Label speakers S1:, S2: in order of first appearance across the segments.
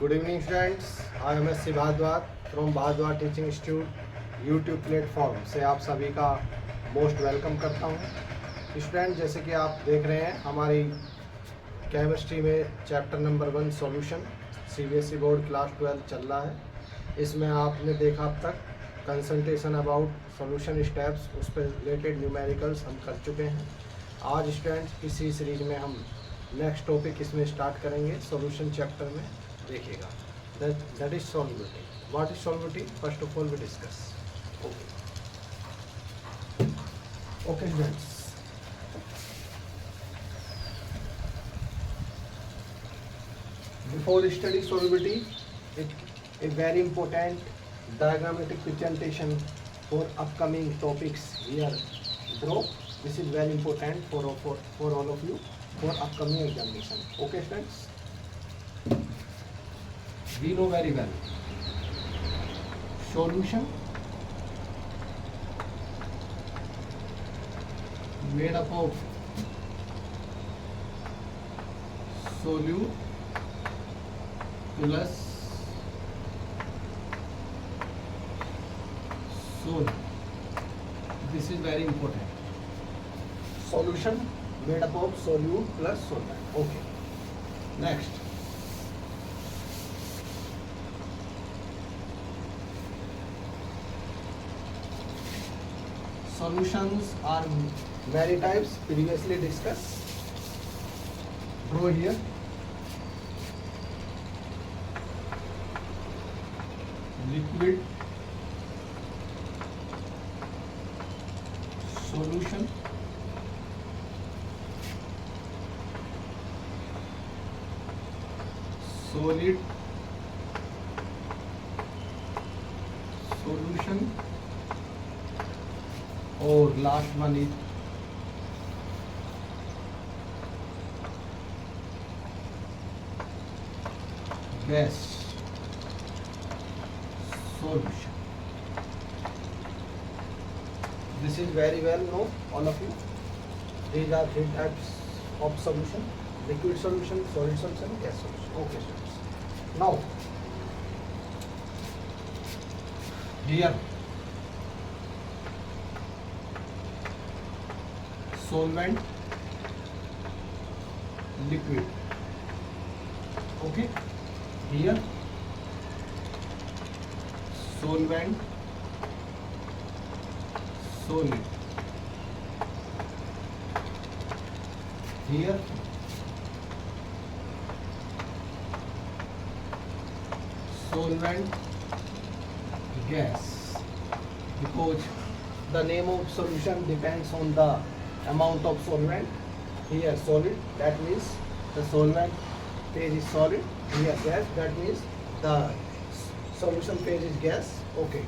S1: Good evening friends, I am S. Bhadwat from Bhadwat Teaching Institute YouTube platform से आप सभी का most welcome करता हूँ। स्टूडेंट, जैसे कि आप देख रहे हैं हमारी केमिस्ट्री में chapter number 1 solution CBSE board class 12 चल रहा है। इसमें आपने देखा अब तक कंसंट्रेशन अबाउट सॉल्यूशन स्टेप्स, उस पर रिलेटेड न्यूमेरिकल्स हम कर चुके हैं। आज स्टूडेंट इसी सीरीज में हम नेक्स्ट टॉपिक इसमें स्टार्ट करेंगे सॉल्यूशन चैप्टर में। देखिएगा that is solubility. What is solubility? First of all we discuss. Okay students, before study solubility, a very important diagrammatic presentation for upcoming topics here draw. This is very important for all of you for upcoming examination. Okay students, we know very well solution made up of solute plus solute. This is very important. Solution made up of solute plus solvent. Okay. Next. Solutions are many types previously discussed. Draw here. Liquid solution, solid solution, और last one is gas solution. This is very well known, all of you. These are three types of solution: liquid solution, solid solution, gas solution. Okay students, now here solvent, liquid. Okay, here solvent, solid. Here solvent, gas. Because the name of solution depends on the amount of solvent. Here solid, that means the solvent phase is solid. Here gas, that means the solution phase is gas. Okay.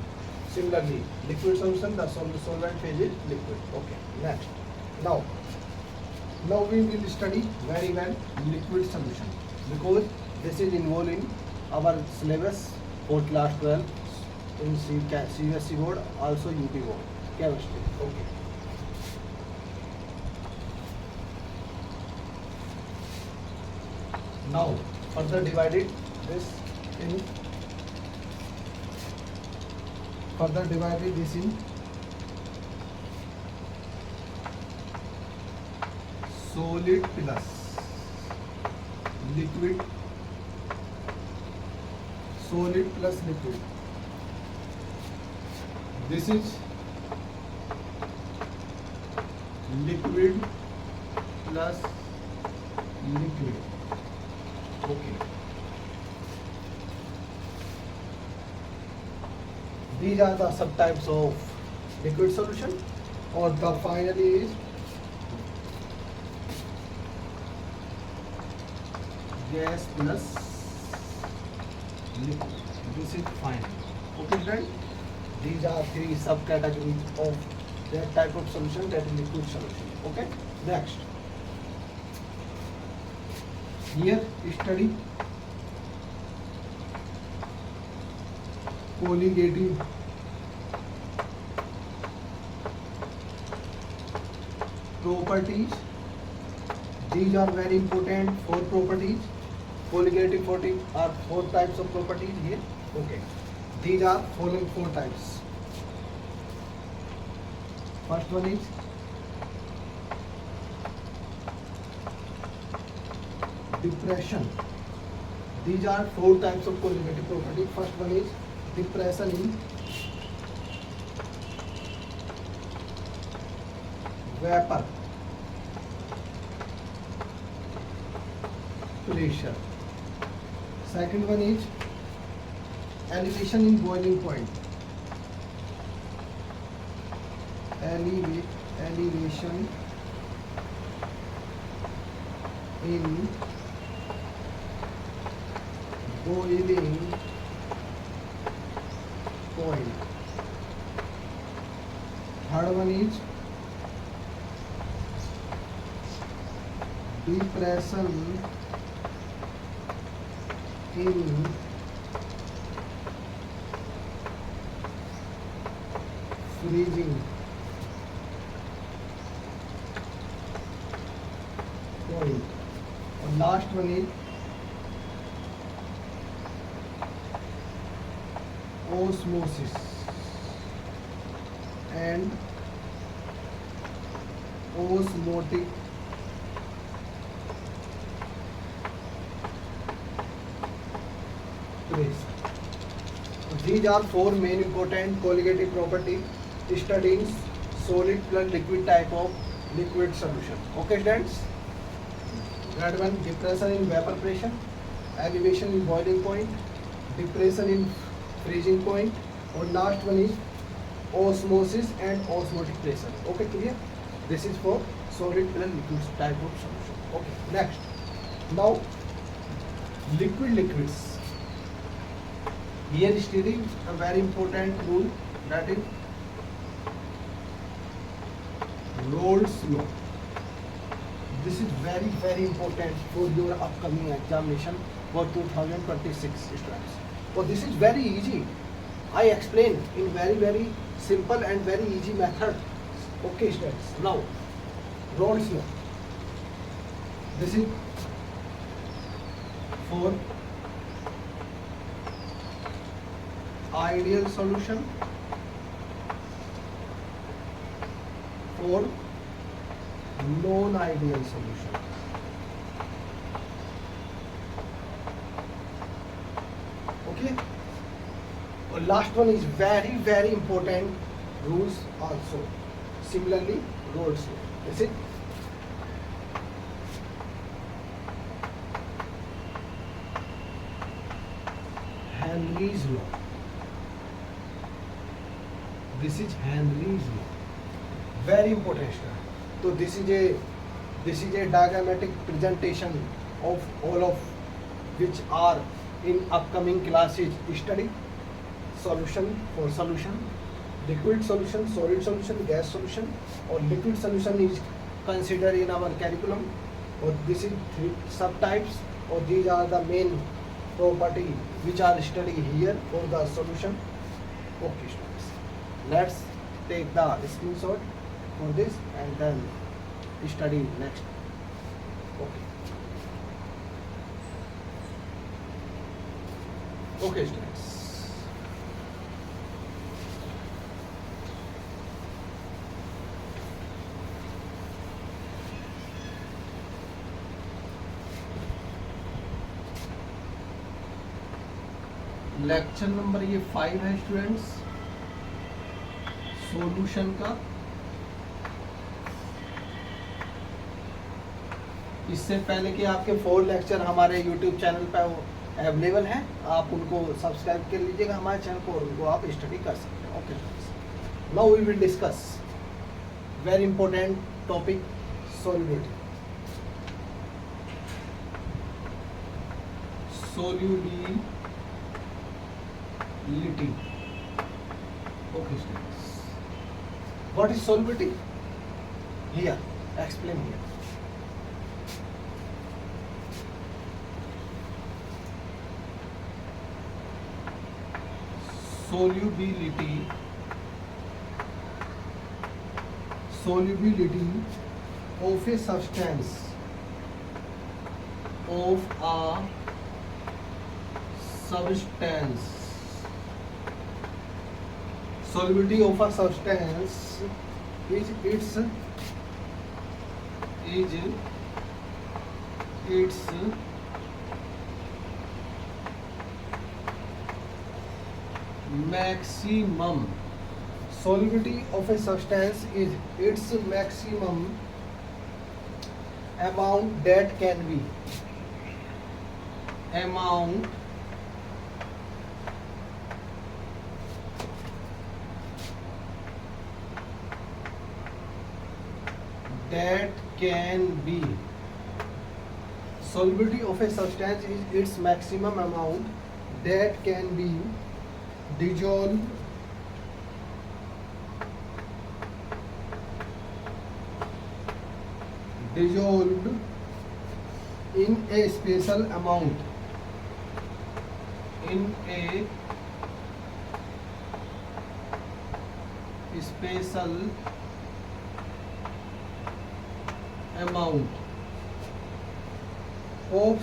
S1: Similarly, liquid solution, the solvent phase is liquid. Okay. Next. Now we will study very well liquid solution, because this is involved in our syllabus for class 12 in CBSE board, also UP board chemistry. Okay. Now further divided this in solid plus liquid, solid plus liquid. This is liquid plus liquid. Okay. These are the subtypes of liquid solution, or the finally is gas plus liquid. This is final. Okay, right? These are three subcategories of that type of solution, that is liquid solution. Okay. Next. Here study colligative properties. These are very important 4 properties. colligative property are four types of properties here. Okay, these are following four types. First one is depression. These are four types of colligative property. First one is depression in vapor pressure. Second one is elevation in boiling point. Elevation in boiling point. Third one is depression in freezing point. And last one is osmosis and osmotic pressure. These are four main important colligative properties studied in solid plus liquid type of liquid solution. Okay, students. That one, depression in vapor pressure, elevation in boiling point, depression in freezing point, और last one is osmosis and osmotic pressure. Okay, clear? This is for solid plus liquid type of solution. Okay, next. Now, liquids. Here studying a very important rule, that is Rolle's law. This is very important for your upcoming examination for 2026 students. So this is very easy. I explain in very simple and very easy method. Okay, students. Now, Rolle's law. This is for ideal solution, for non-ideal solution. Okay. And last one is very important rules also. Similarly, Rolle's law. Is it? Henry's law. This is Henry's law. Very important, sir. So this is a diagrammatic presentation of all of which are in upcoming classes study. Solution for solution, liquid solution, solid solution, gas solution, or liquid solution is considered in our curriculum. Or this is three subtypes, or these are the main property which are studied here for the solution. Okay, students. Let's take the screenshot for this and then study next. Okay. Okay, students. Lecture number ये 5 है students, solution का। इससे पहले कि आपके 4 lecture हमारे YouTube channel पर available हैं, आप उनको सब्सक्राइब कर लीजिएगा हमारे चैनल को, और उनको आप स्टडी कर सकते हैं। Okay, now we will discuss very important topic, solubility. Solubility. Okay, students. What is solubility? Here, explain here. Solubility of a substance of a substance, solubility of a substance is its maximum. Solubility of a substance is its maximum amount that can be solubility of a substance is its maximum amount that can be dissolved in a special amount of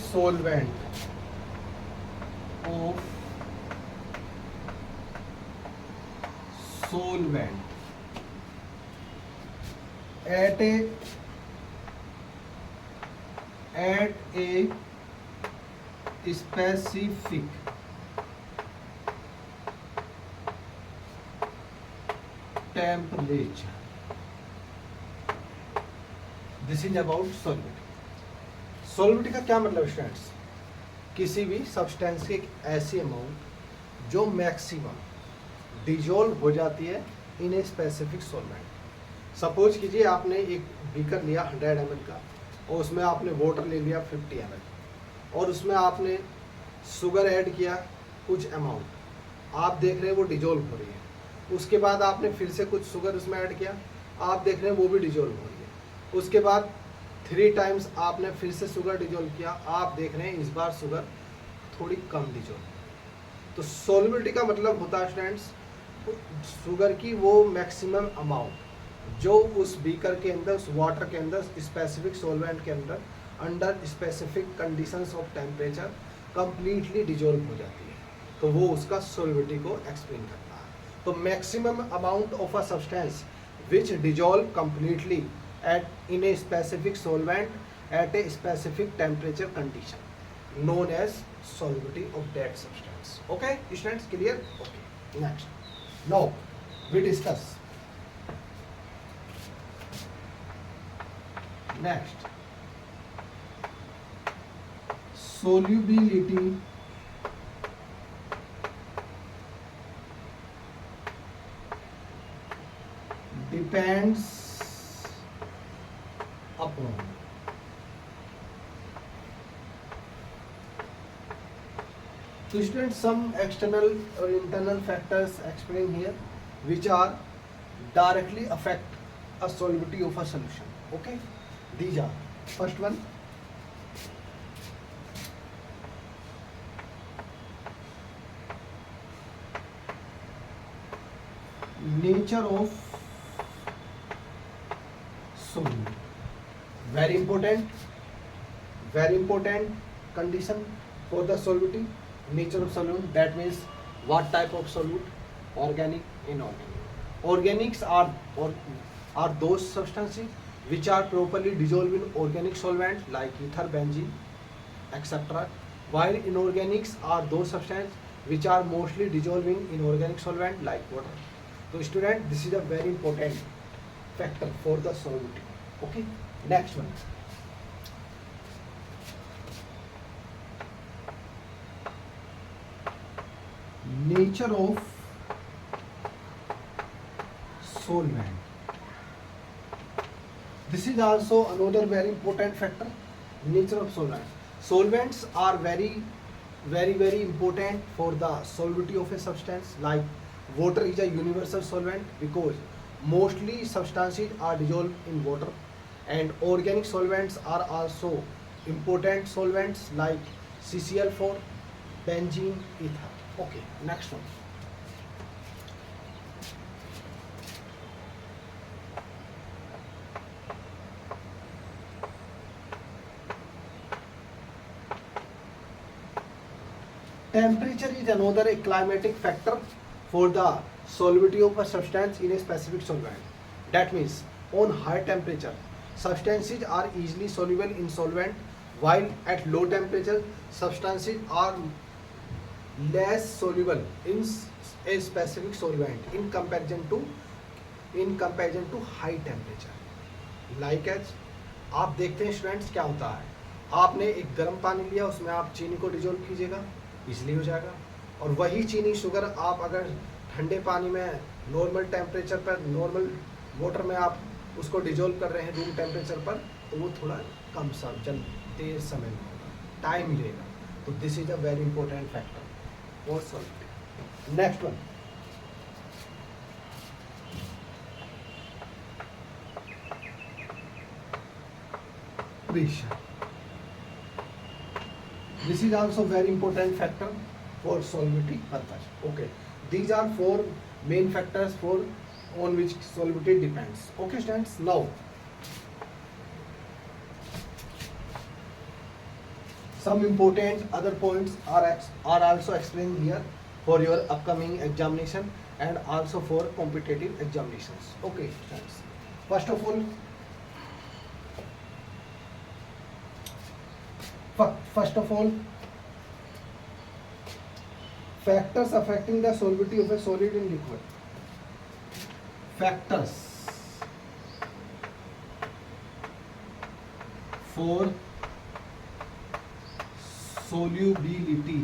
S1: solvent at a specific temperature. This is about solubility. सॉल्विटी का क्या मतलब students? किसी भी substance की एक ऐसी amount जो maximum dissolve हो जाती है इन ए स्पेसिफिक सॉल्वेंट। सपोज कीजिए आपने एक बीकर लिया 100 ml का और उसमें आपने वाटर ले लिया 50 ml और उसमें आपने शुगर ऐड किया कुछ अमाउंट, आप देख रहे हैं वो डिजोल्व हो रही है। उसके बाद आपने फिर से कुछ शुगर उसमें ऐड किया, आप देख रहे हैं वो भी डिजोल्व हो रही है। उसके बाद 3 टाइम्स आपने फिर से शुगर डिजोल्व किया, आप देख रहे हैं इस बार शुगर थोड़ी कम डिजोल्व। तो सॉल्युबिलिटी का मतलब होता है स्टूडेंट्स शुगर की वो मैक्सिमम अमाउंट जो उस बीकर के अंदर, उस वाटर के अंदर, स्पेसिफिक सॉल्वेंट के अंदर under specific conditions of temperature completely dissolve हो जाती है, तो वो उसका सॉल्युबिलिटी को एक्सप्लेन करता है। तो maximum amount of a substance which dissolve completely in a specific solvent at a specific temperature condition known as solubility of that substance. Okay, students, clear? Okay, next. Now we discuss next solubility depends upon so students some external or internal factors explained here which are directly affect a solubility of a solution. Okay, these are first one nature of solute. Very important condition for the solubility. Nature of solute, that means what type of solute, organic, inorganic. Organics are those substances which are properly dissolved in organic solvent like ether, benzene, etc. While inorganics are those substances which are mostly dissolved in inorganic solvent like water. So student, this is a very important factor for the solubility. Okay, next one. Nature of solvent. This is also another very important factor. Nature of solvent. Solvents are very important for the solubility of a substance. Like water is a universal solvent because mostly substances are dissolved in water, and organic solvents are also important solvents like CCl4, benzene, ether. Okay, next one. Temperature is another a climatic factor for the solubility of a substance in a specific solvent. That means on high temperature, substances are easily soluble in solvent, while at low temperature, substances are less soluble in a specific solvent in comparison to high temperature. Like as आप देखते हैं students क्या होता है, आपने एक गर्म पानी लिया, उसमें आप चीनी को डिजोल्व कीजिएगा, इजली हो जाएगा। और वही चीनी शुगर आप अगर ठंडे पानी में नॉर्मल टेम्परेचर पर, नॉर्मल वाटर में आप उसको डिजोल्व कर रहे हैं रूम टेम्परेचर पर, तो वो थोड़ा कम देर समय में होगा, टाइम लेगा। तो this is a very important factor for solubility. Next one, pressure. This is also very important factor for solubility purpose. Okay, these are four main factors on which solubility depends. Okay students, now some important other points are also explained here for your upcoming examination and also for competitive examinations. Okay students, first of all, factors affecting the solubility of a solid in liquid. Factors for solubility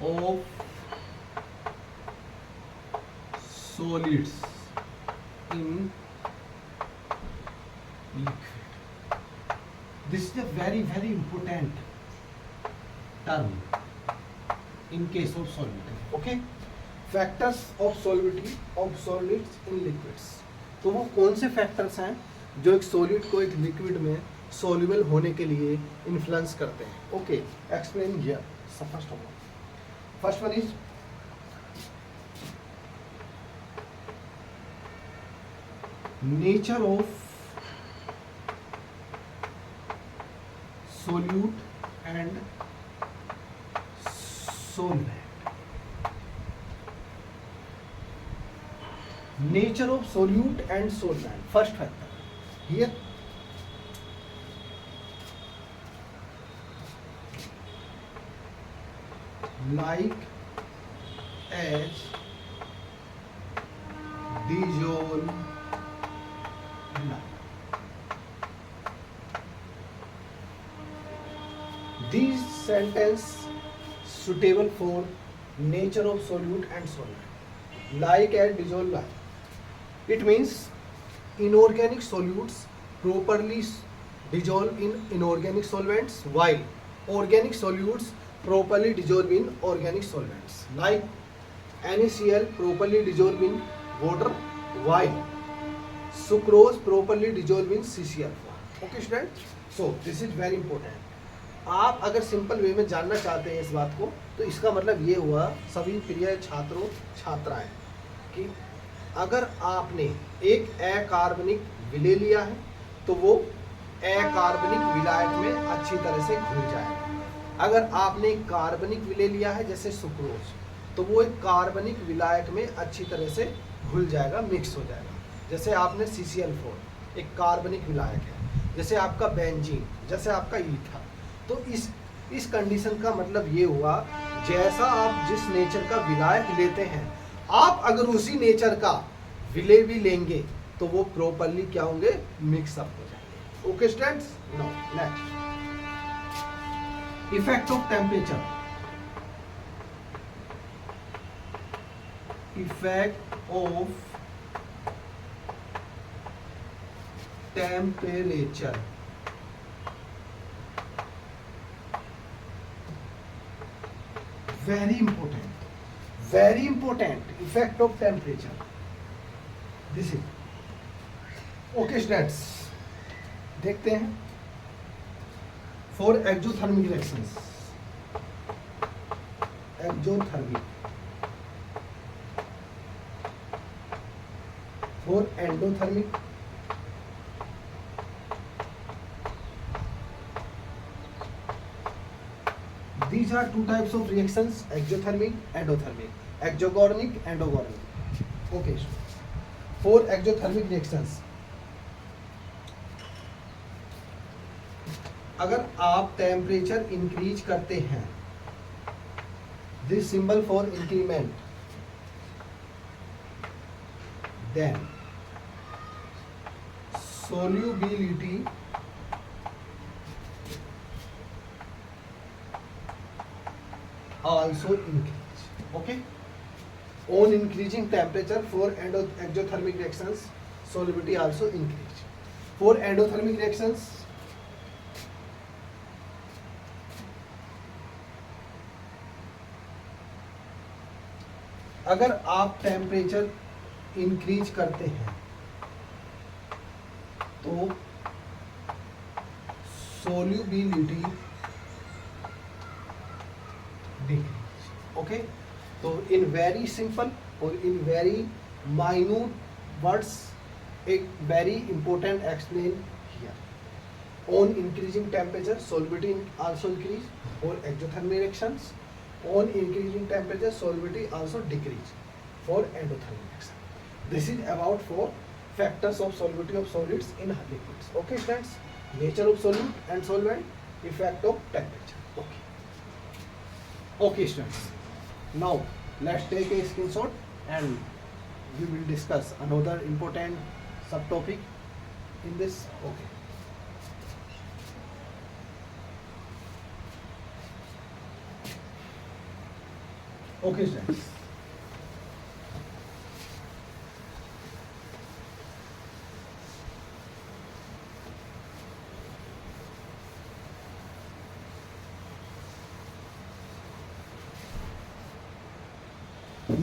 S1: of solids in liquid. This is a very important term in case of solubility. Okay, factors of solubility of solids in liquids. तो वो कौन से factors हैं जो एक solid को एक liquid में सॉल्युबल होने के लिए इन्फ्लुएंस करते हैं? Okay, explain here. First one is nature of solute and solvent. Nature of solute and solvent. First factor here, like as dissolve lime. These sentence suitable for nature of solute and solvent. Like and dissolve lime. It means inorganic solutes properly dissolve in inorganic solvents, while organic solutes properly dissolve in organic solvents. Like NaCl properly dissolve in water, while sucrose properly dissolve in CCl4. Okay students, so this is very important. आप अगर simple way में जानना चाहते हैं इस बात को, तो इसका मतलब ये हुआ सभी प्रिय छात्रों छात्राएं कि अगर आपने एक अकार्बनिक विलेय लिया है तो वो अकार्बनिक विलायक में अच्छी तरह से घुल जाएगा। अगर आपने एक कार्बनिक विलेय लिया है जैसे सुक्रोज, तो वो एक कार्बनिक विलायक में अच्छी तरह से घुल जाएगा, मिक्स हो जाएगा। जैसे आपने CCl4 एक कार्बनिक विलायक है, जैसे आपका बेंजीन, जैसे आपका ईथर। तो इस कंडीशन का मतलब ये हुआ, जैसा आप जिस नेचर का विलायक लेते हैं, आप अगर उसी नेचर का विलेय भी लेंगे तो वो प्रॉपर्ली क्या होंगे, मिक्सअप हो जाएंगे। Okay students, now next, effect of temperature. Effect of temperature. very important effect of temperature. This is okay students, देखते हैं for exothermic reactions, exothermic, for endothermic These are two types of reactions: exothermic, endothermic, exogornic, endogornic. Okay, for exothermic reactions, अगर आप temperature increase करते हैं, this symbol for increment, then solubility also increase. Okay, on increasing temperature for exothermic reactions, solubility also increase. For endothermic reactions, अगर आप temperature increase करते हैं तो solubility decrease. Okay, तो इन वेरी सिंपल और in very minute words एक very important explain here. On increasing temperature solubility also increase for exothermic reactions. On increasing temperature, solubility also decrease for endothermic reaction. This is about for factors of solubility of solids in liquids. Okay, friends. Nature of solute and solvent, effect of temperature. Okay. Okay, students. Now let's take a screenshot and we will discuss another important subtopic in this. Okay. Okay, students.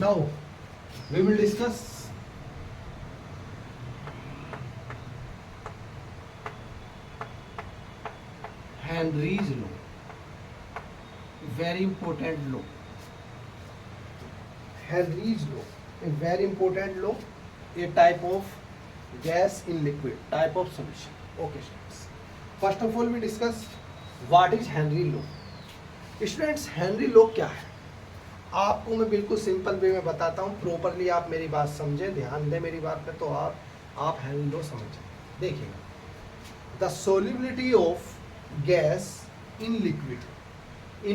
S1: Now we will discuss Henry's law. Very important law. Henry's law, a very important law, a type of gas in liquid, type of solution. Okay, students. First of all, we discuss what is Henry law. Students, Henry law क्या है? आपको मैं बिल्कुल simple way में बताता हूँ. Properly आप मेरी बात समझें, ध्यान दें मेरी बात पे, तो आप Henry law समझें. देखिएगा, the solubility of gas in liquid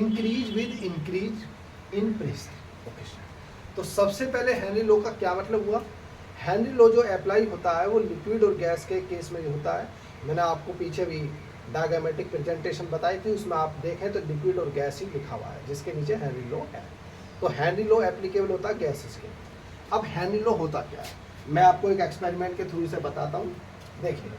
S1: increase with increase in pressure. Okay, तो सबसे पहले हेनरी लॉ का क्या मतलब हुआ? हेनरी लॉ जो अप्लाई होता है वो लिक्विड और गैस के केस में होता है. मैंने आपको पीछे भी डायग्रामेटिक प्रेजेंटेशन बताई थी, उसमें आप देखें तो लिक्विड और गैस ही लिखा हुआ है जिसके नीचे हेनरी लॉ है. तो हेनरी लॉ एप्लीकेबल होता है गैसेस के. अब हेनरी लॉ होता क्या है, मैं आपको एक एक्सपेरिमेंट के थ्रू से बताता हूँ. देखिए,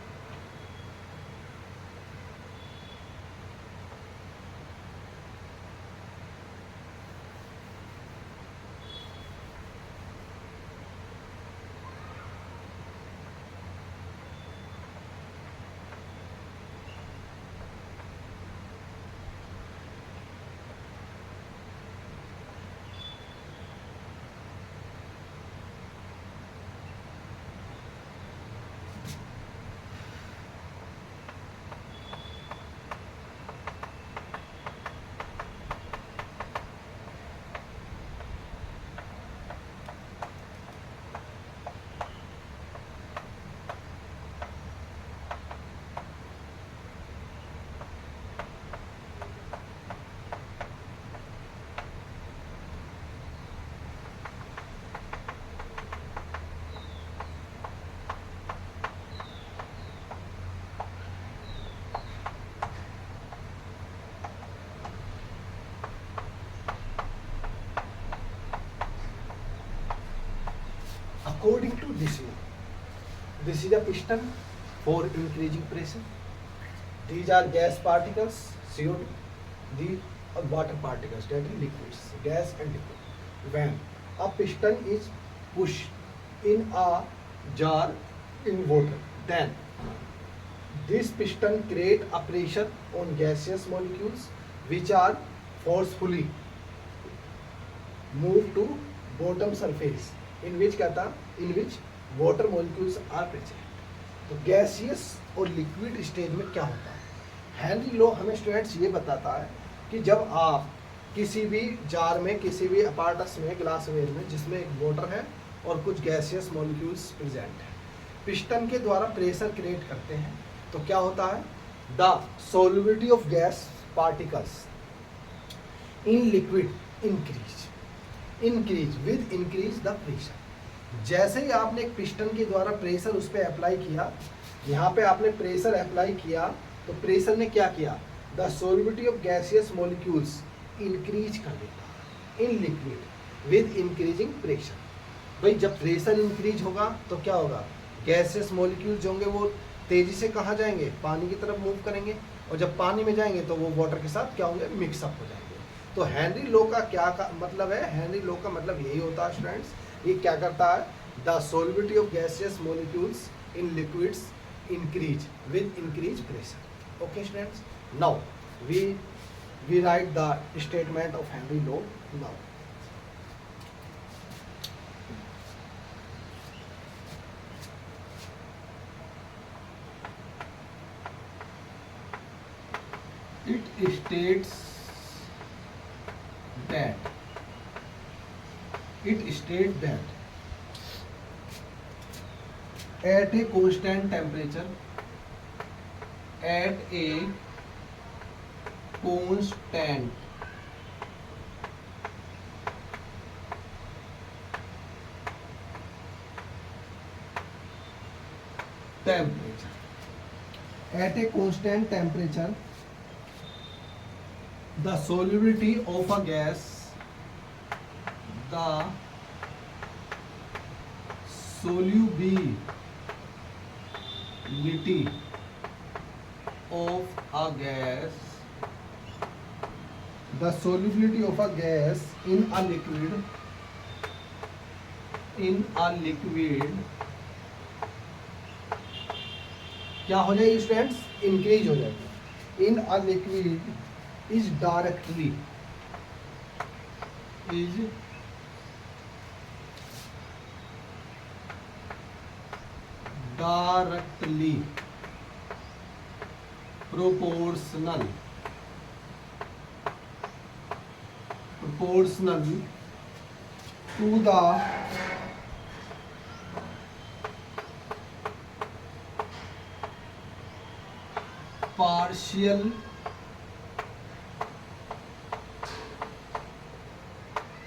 S1: according to this law, this is a piston for increasing pressure. These are gas particles, CO2. These are water particles, that is liquids, gas and liquid. When a piston is pushed in a jar in water, then this piston create a pressure on gaseous molecules which are forcefully moved to bottom surface in which water molecules are present. तो gaseous और liquid stage में क्या होता है? Henry law हमें students ये बताता है कि जब आप किसी भी जार में, किसी भी अपार्टस में, ग्लासवेयर में, जिसमें एक वाटर है और कुछ गैसियस मॉलिक्यूल्स प्रेजेंट है, पिस्टन के द्वारा प्रेशर क्रिएट करते हैं, तो क्या होता है, the solubility of gas particles in liquid increase with increase the pressure. जैसे ही आपने एक पिस्टन के द्वारा प्रेशर उस पर अप्लाई किया, यहाँ पे आपने प्रेशर अप्लाई किया, तो प्रेशर ने क्या किया, the solubility of gaseous molecules increase कर देता in liquid with increasing pressure. भाई जब प्रेशर इंक्रीज होगा तो क्या होगा, गैसियस मॉलिक्यूल्स होंगे वो तेजी से कहाँ जाएंगे, पानी की तरफ मूव करेंगे, और जब पानी में जाएंगे तो वो वाटर के साथ क्या होंगे, मिक्सअप हो जाएंगे। तो हेनरी लो का क्या मतलब है, हेनरी लो का मतलब यही होता है स्टूडेंट्स, ये क्या करता है, the solubility of gaseous molecules in liquids increase with increase pressure. Okay students, now we write the statement of Henry Law now. It states that at a constant temperature, at a constant temperature, the solubility of a gas, the solubility of a gas, the solubility of a gas in a liquid क्या हो जाएगी students, increase हो जाएगी, in a liquid is directly proportional to the partial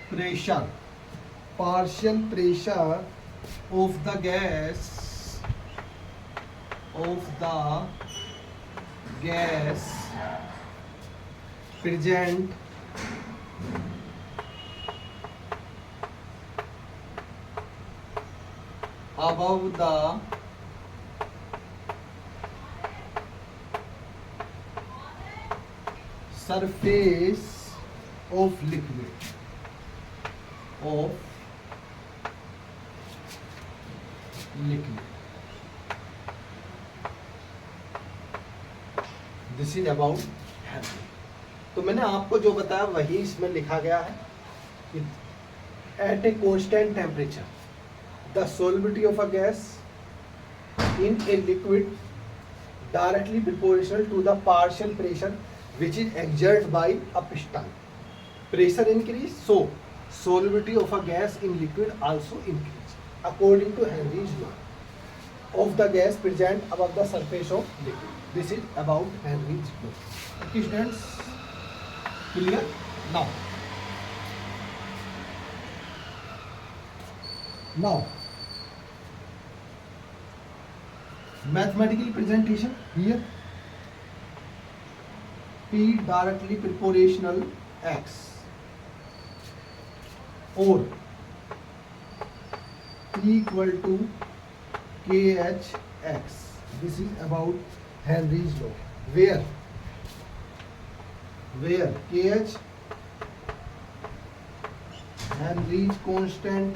S1: pressure of the gas present above the surface of liquid this is about Henry. तो मैंने आपको जो बताया वही इसमें लिखा गया है कि at a constant temperature the solubility of a gas in a liquid directly proportional to the partial pressure which is exerted by a piston. Pressure increase, so solubility of a gas in liquid also increase according to Henry's law of the gas present above the surface of liquid. This is about Henry's law. Okay students, clear? Now mathematical presentation here. P directly proportional x or P equal to KH x. This is about Henry's law, where KH Henry's constant,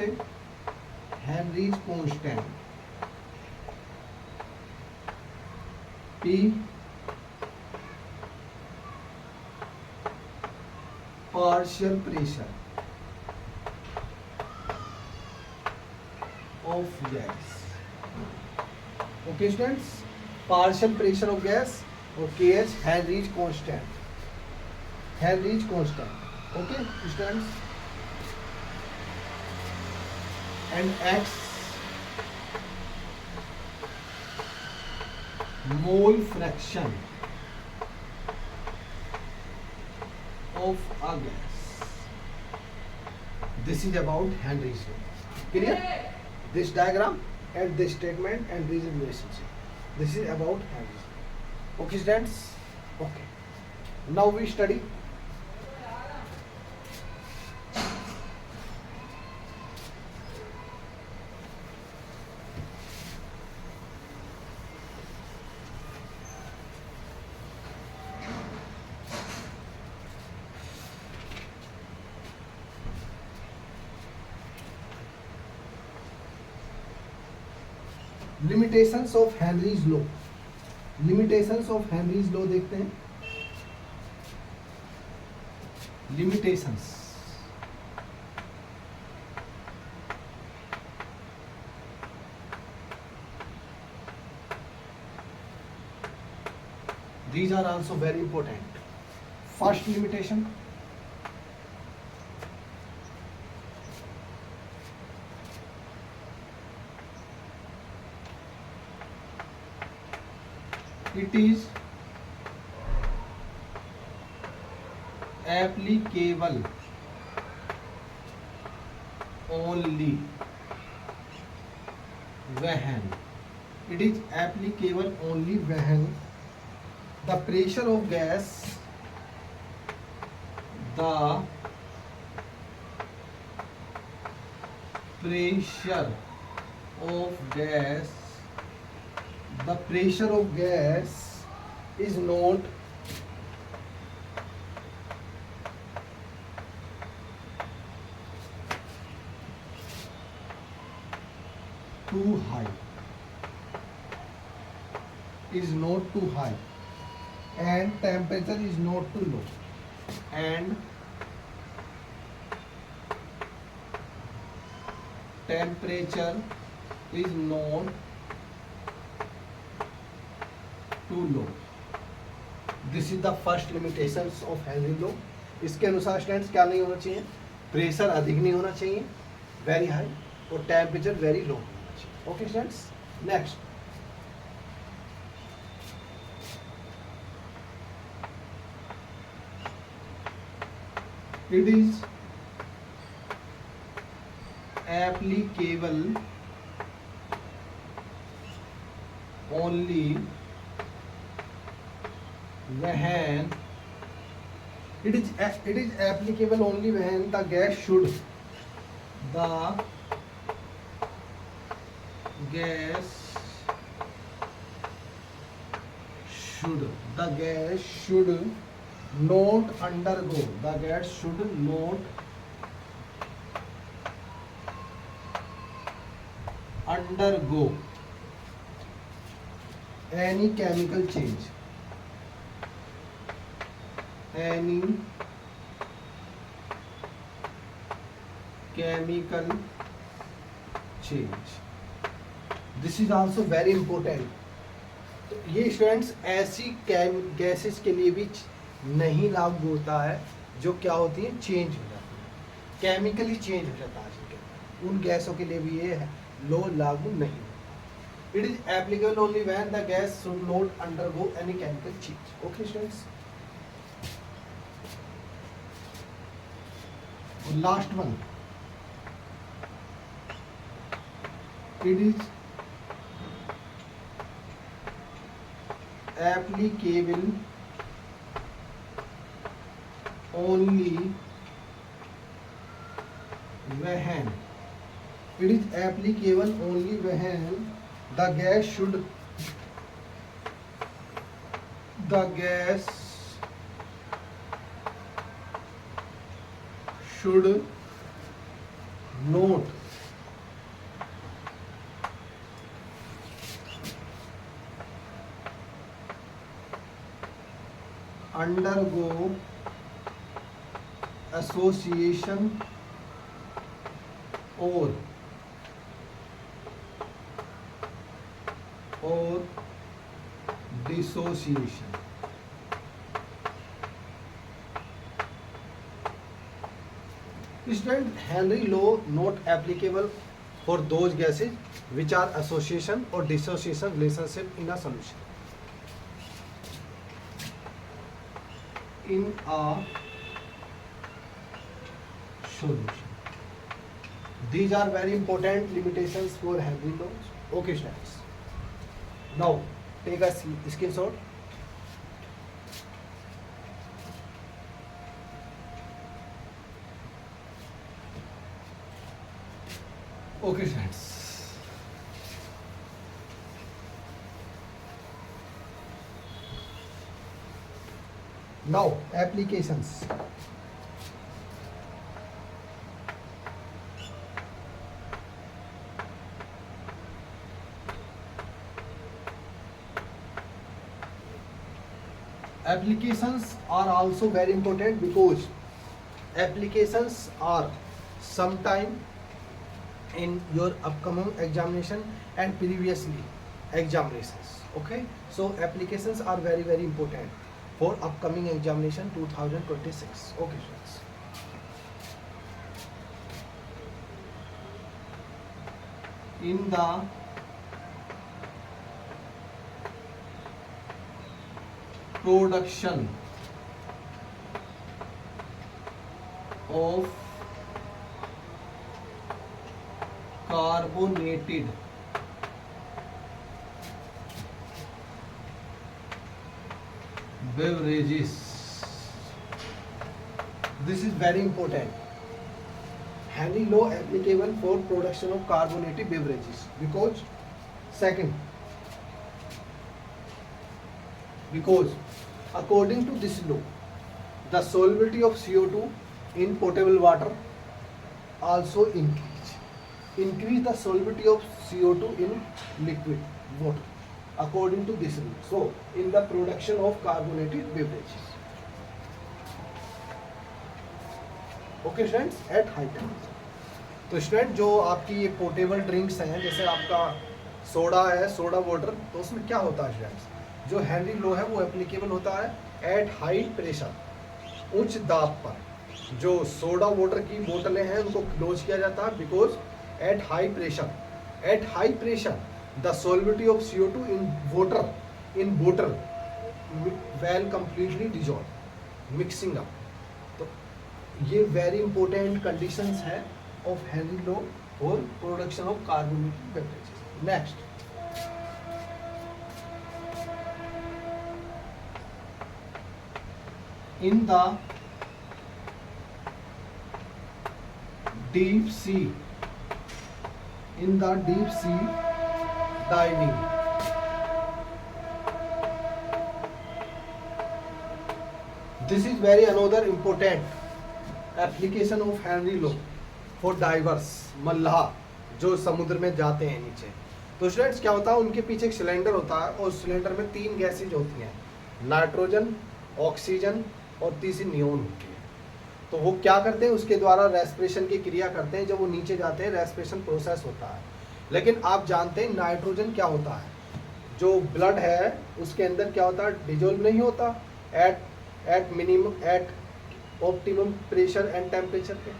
S1: P partial pressure of gas. Okay students, partial pressure of gas और KH Henry's constant. Okay, students. And X mole fraction of a gas. This is about Henry's law. Clear? This diagram and this statement and this relationship. This is about Henry's law. Okay, students? Okay. Now we study limitations of Henry's law. Limitations of Henry's law देखते हैं. Limitations. These are also very important. First limitation. It is applicable only when the pressure of gas is not too high, and temperature is not too low, and temperature is not too low. This is the first limitations of Henry law. इसके अनुसार students क्या नहीं होना चाहिए, pressure अधिक नहीं होना चाहिए, वेरी हाई, और टेम्परेचर वेरी लो होना चाहिए. Okay students, next. It is applicable only when the gas should not undergo any chemical change. This is also very important. तो ये स्टूडेंट्स ऐसी गैसेस के लिए भी नहीं लागू होता है जो क्या होती है, चेंज हो जाती है, केमिकली चेंज हो जाता है. उन गैसों के लिए भी ये लो लागू नहीं होता. It is applicable only when the gas should not undergo any chemical change. Okay students, last one. It is applicable only when the gas should not undergo association or dissociation. Student, Henry law not applicable for those gases which are association or dissociation relationship in a solution. In a solution. These are very important limitations for Henry laws. Okay, students. Now take a screenshot. Okay, students. Now applications. Applications are also very important because applications are sometime in your upcoming examination and previously examinations. Okay, so applications are very, very important for upcoming examination 2026. Okay, students. In the production of carbonated beverages, this is very important. Henry law applicable for production of carbonated beverages because according to this law, the solubility of CO2 in potable water also increase the solubility of CO2 in liquid water according to this rule. So in the production of carbonated beverages. Okay students, at high temperature. तो student जो आपकी ये portable drinks हैं, जैसे आपका soda है, soda water, तो उसमें क्या होता है स्टूडेंट्स, जो हेनरी लॉ है वो एप्लीकेबल होता है एट हाई प्रेशर, उच्च दाब पर। जो सोडा वाटर की बोतलें हैं उनको क्लोज किया जाता है because at high pressure the solubility of CO2 in water well completely dissolve, mixing up. तो ये वेरी इंपॉर्टेंट कंडीशंस है of Henry law for production of carbonated beverages. Next, in the deep sea diving, this is very another important application of Henry law for divers, मल्लाह जो समुद्र में जाते हैं नीचे. तो स्टूडेंट्स क्या होता है, उनके पीछे एक सिलेंडर होता है और सिलेंडर में 3 गैसेज होती हैं, नाइट्रोजन, ऑक्सीजन और तीसरी नियोन होती है. तो वो क्या करते हैं, उसके द्वारा रेस्पिरेशन की क्रिया करते हैं. जब वो नीचे जाते हैं रेस्पिरेशन प्रोसेस होता है. लेकिन आप जानते हैं नाइट्रोजन क्या होता है, जो ब्लड है उसके अंदर क्या होता है, डिजोल्व नहीं होता at optimum pressure and temperature पे.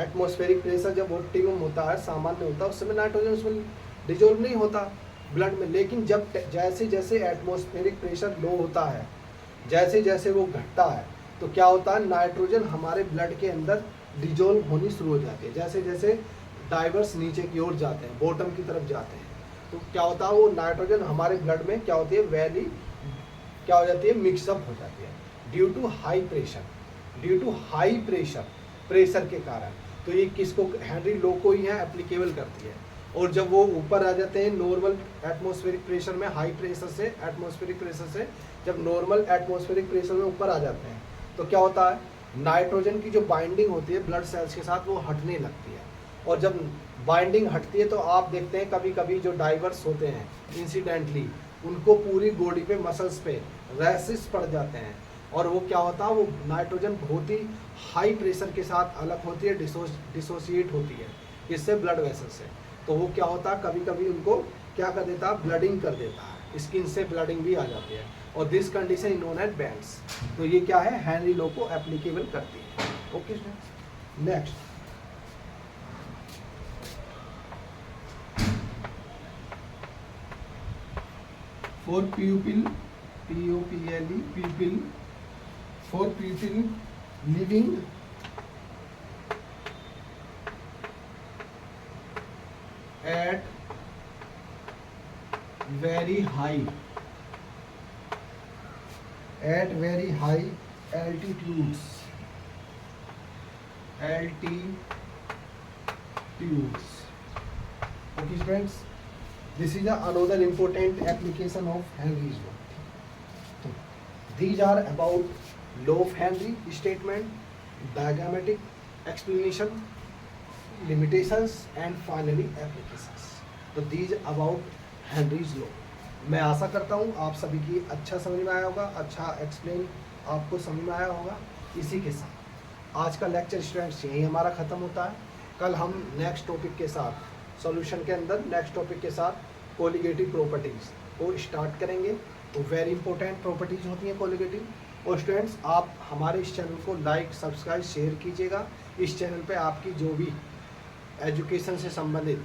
S1: एटमॉस्फेरिक प्रेशर जब ऑप्टिमम होता है, सामान्य होता है, उस समय नाइट्रोजन उसमें डिजोल्व नहीं होता ब्लड में. लेकिन जब जैसे जैसे एटमॉस्फेरिक प्रेशर लो होता है, जैसे जैसे वो घटता है, तो क्या होता है, नाइट्रोजन हमारे ब्लड के अंदर डिजोल्व होनी शुरू हो जाती है. जैसे जैसे डाइवर्स नीचे की ओर जाते हैं, बॉटम की तरफ जाते हैं, तो क्या होता है, वो नाइट्रोजन हमारे ब्लड में क्या होती है, वैली क्या हो जाती है, मिक्सअप हो जाती है ड्यू टू हाई प्रेशर के कारण. तो ये किसको, हेनरी लॉ को ही है एप्लीकेबल करती है. और जब वो ऊपर आ जाते हैं नॉर्मल एटमॉस्फेरिक प्रेशर में, हाई प्रेशर से एटमॉस्फेरिक प्रेशर से जब नॉर्मल एटमॉस्फेरिक प्रेशर में ऊपर आ जाते हैं, तो क्या होता है, नाइट्रोजन की जो बाइंडिंग होती है ब्लड सेल्स के साथ वो हटने लगती है. और जब बाइंडिंग हटती है तो आप देखते हैं कभी कभी जो डाइवर्स होते हैं इंसिडेंटली, उनको पूरी बॉडी पे, मसल्स पे रैशेस पड़ जाते हैं. और वो क्या होता है, वो नाइट्रोजन बहुत ही हाई प्रेशर के साथ अलग होती है, डिसोसिएट होती है इससे ब्लड वेसल से. तो वो क्या होता है, कभी कभी उनको क्या कर देता है, ब्लडिंग कर देता है, स्किन से ब्लडिंग भी आ जाती है. और this condition is known as bends. तो ये क्या है, हेनरी लॉ को एप्लीकेबल करती है. Okay next, for pupil, P-U-P-L-E, pupil, for pupil living at very high altitudes. Okay friends, this is another important application of Henry's law. These are about law of Henry statement, diagrammatic explanation, limitations and finally applications. तो these about Henry's law. मैं आशा करता हूँ आप सभी की अच्छा समझ में आया होगा, अच्छा एक्सप्लेन आपको समझ में आया होगा। इसी के साथ आज का लेक्चर स्टूडेंट्स यही हमारा ख़त्म होता है। कल हम नेक्स्ट टॉपिक के साथ सॉल्यूशन के अंदर नेक्स्ट टॉपिक के साथ कोलिगेटिव प्रॉपर्टीज़ को स्टार्ट करेंगे। तो वेरी इंपॉर्टेंट प्रॉपर्टीज़ होती हैं कोलिगेटिव। और स्टूडेंट्स आप हमारे इस चैनल को लाइक सब्सक्राइब शेयर कीजिएगा। इस चैनल पे आपकी जो भी एजुकेशन से संबंधित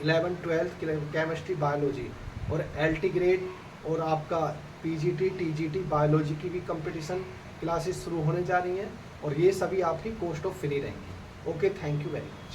S1: 11th 12th केमिस्ट्री बायोलॉजी और LT ग्रेड और आपका PGT TGT बायोलॉजी की भी कंपटीशन क्लासेस शुरू होने जा रही हैं और ये सभी आपकी कॉस्ट ऑफ फ्री रहेंगी। Okay, thank you very much.